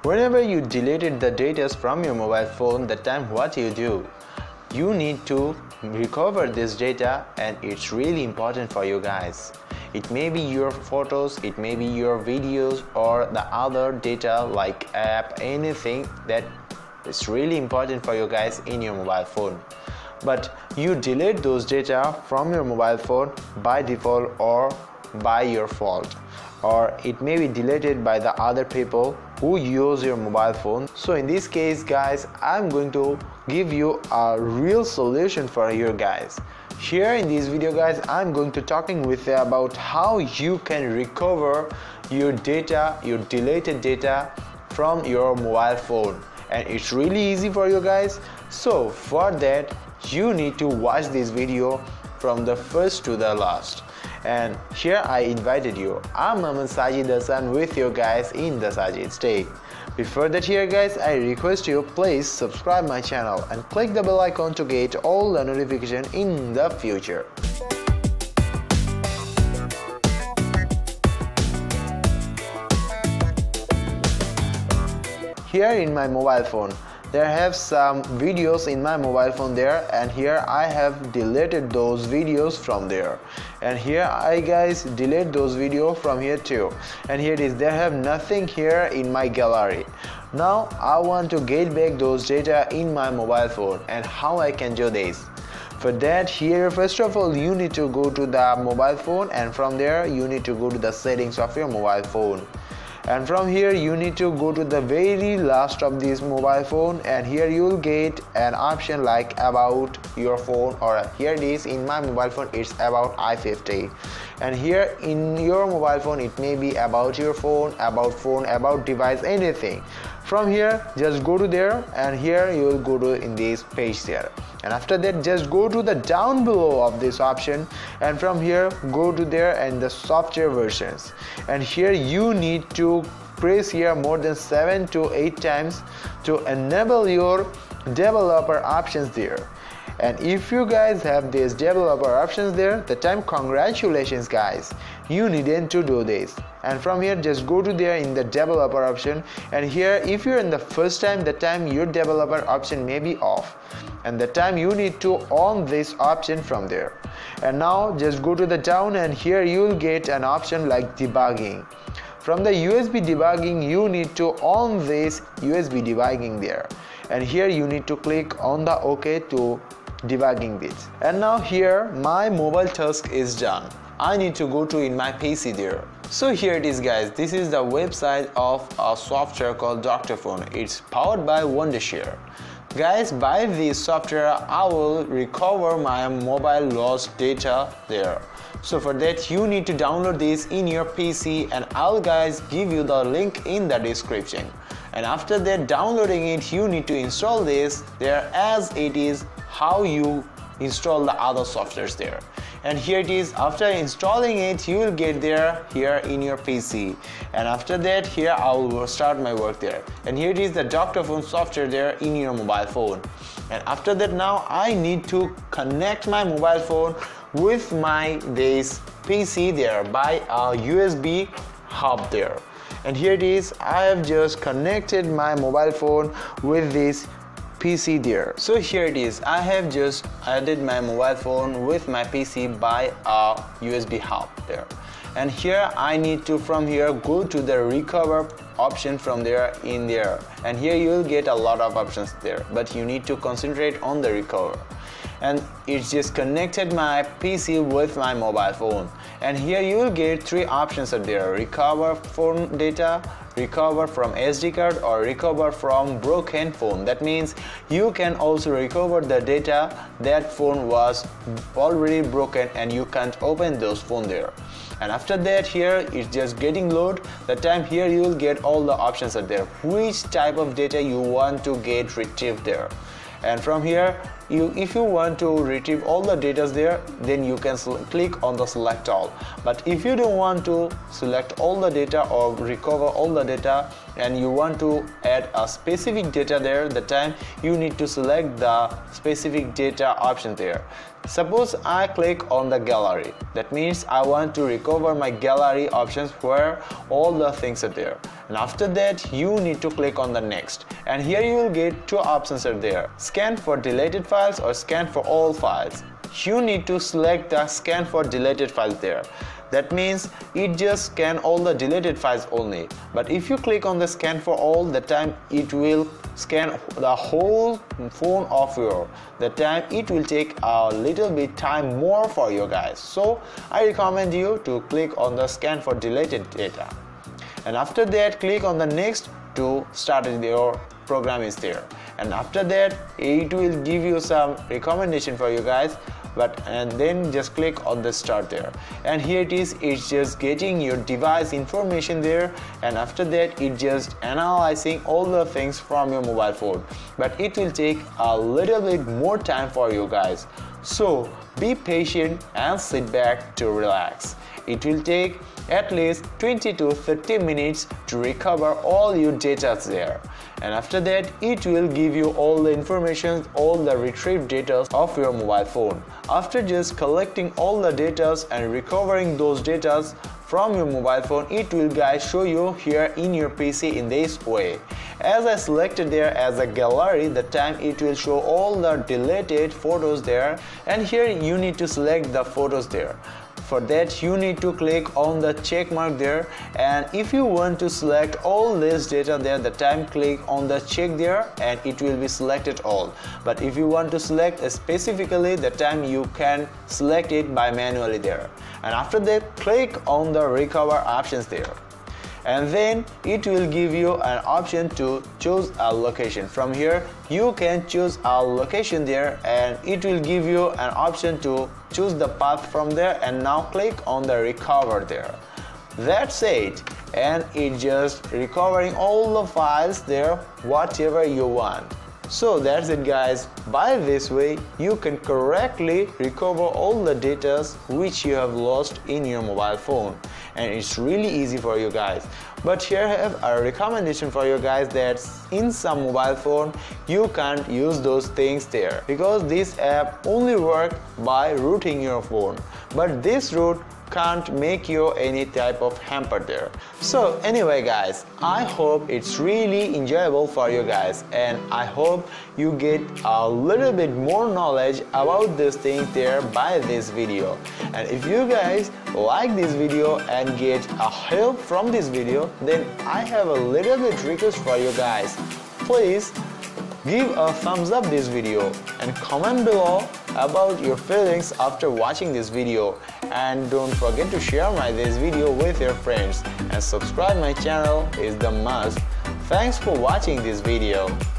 Whenever you deleted the data from your mobile phone, that time what you do? You need to recover this data, and it's really important for you guys. It may be your photos, it may be your videos, or the other data like app, anything that is really important for you guys in your mobile phone. But you delete those data from your mobile phone by default or by your fault, or it may be deleted by the other people who use your mobile phone. So in this case guys, I'm going to give you a real solution for you guys. Here in this video guys, I'm going to talking with you about how you can recover your data, your deleted data from your mobile phone, and it's really easy for you guys. So for that you need to watch this video from the first to the last. And here I invited you. I'm Sajidz with you guys in the Sajidz Day. Before that here guys, I request you please subscribe my channel and click the bell icon to get all the notification in the future. Here in my mobile phone, there have some videos in my mobile phone there, and here I have deleted those videos from there, and here I guys delete those videos from here too, and here it is, there have nothing here in my gallery. Now I want to get back those data in my mobile phone, and how I can do this? For that, here first of all you need to go to the mobile phone, and from there you need to go to the settings of your mobile phone. And from here you need to go to the very last of this mobile phone, and here you will get an option like about your phone, or here it is in my mobile phone it's about i50, and here in your mobile phone it may be about your phone, about device, anything. From here just go to there, and here you will go to in this page there, and after that just go to the down below of this option, and from here go to there and the software versions, and here you need to press here more than 7 to 8 times to enable your developer options there. And if you guys have these developer options there, the time congratulations guys, you needn't to do this. And from here just go to there in the developer option, and here if you're in the first time, the time your developer option may be off, and the time you need to on this option from there. And now just go to the down, and here you will get an option like debugging. From the USB debugging you need to on this USB debugging there, and here you need to click on the OK to debugging this. And now here my mobile task is done. I need to go to in my PC there. So here it is guys, this is the website of a software called Dr. Phone. It's powered by Wondershare. Guys, by this software I will recover my mobile lost data there. So for that you need to download this in your PC, and I'll guys give you the link in the description. And after that downloading it, you need to install this there as it is how you install the other softwares there. And here it is, after installing it you will get there here in your PC, and after that here I will start my work there, and here it is the Dr. Phone software there in your mobile phone. And after that now I need to connect my mobile phone with my this PC there by a USB hub there. And here it is, I have just connected my mobile phone with this PC there. So here it is, I have just added my mobile phone with my PC by a USB hub there. And here I need to from here go to the recover option from there in there, and here you will get a lot of options there, but you need to concentrate on the recover. And it's just connected my PC with my mobile phone, and here you will get 3 options are there: recover phone data, recover from SD card, or recover from broken phone. That means you can also recover the data that phone was already broken and you can't open those phone there. And after that here it's just getting load. The time here you will get all the options are there, which type of data you want to get retrieved there. And from here if you want to retrieve all the data there, then you can click on the select all. But if you don't want to select all the data or recover all the data and you want to add a specific data there, the time you need to select the specific data option there. Suppose I click on the gallery. That means I want to recover my gallery options where all the things are there. And after that, you need to click on the next. And here you will get two options are there. Scan for deleted files or scan for all files. You need to select the scan for deleted files there. That means it just scan all the deleted files only. But if you click on the scan for all, the time it will scan the whole phone of your. The time it will take a little bit time more for you guys. So I recommend you to click on the scan for deleted data. And after that, click on the next to start your program is there. And after that, it will give you some recommendation for you guys. And then just click on the start there, and here it is. It's just getting your device information there, and after that it just analyzing all the things from your mobile phone. But it will take a little bit more time for you guys, so be patient and sit back to relax. It will take at least 20 to 30 minutes to recover all your data there, and after that it will give you all the information, all the retrieved data of your mobile phone. After just collecting all the data and recovering those data from your mobile phone, it will guys show you here in your PC in this way. As I selected there as a gallery, the time it will show all the deleted photos there, and here you need to select the photos there. For that you need to click on the check mark there, and if you want to select all this data there, the time click on the check there and it will be selected all. But if you want to select specifically, the time you can select it by manually there, and after that click on the recover options there. And then it will give you an option to choose a location. From here you can choose a location there, and it will give you an option to choose the path from there, and now click on the recover there. That's it, and it just recovering all the files there whatever you want. So that's it guys. By this way you can correctly recover all the data which you have lost in your mobile phone, and it's really easy for you guys. But here I have a recommendation for you guys that in some mobile phone you can't use those things there, because this app only work by rooting your phone, but this root can't make you any type of hamper there. So anyway guys, I hope it's really enjoyable for you guys, and I hope you get a little bit more knowledge about this thing there by this video. And if you guys like this video and get a help from this video, then I have a little bit request for you guys. Please give a thumbs up this video and comment below about your feelings after watching this video, and don't forget to share this video with your friends, and subscribe my channel is the must. Thanks for watching this video.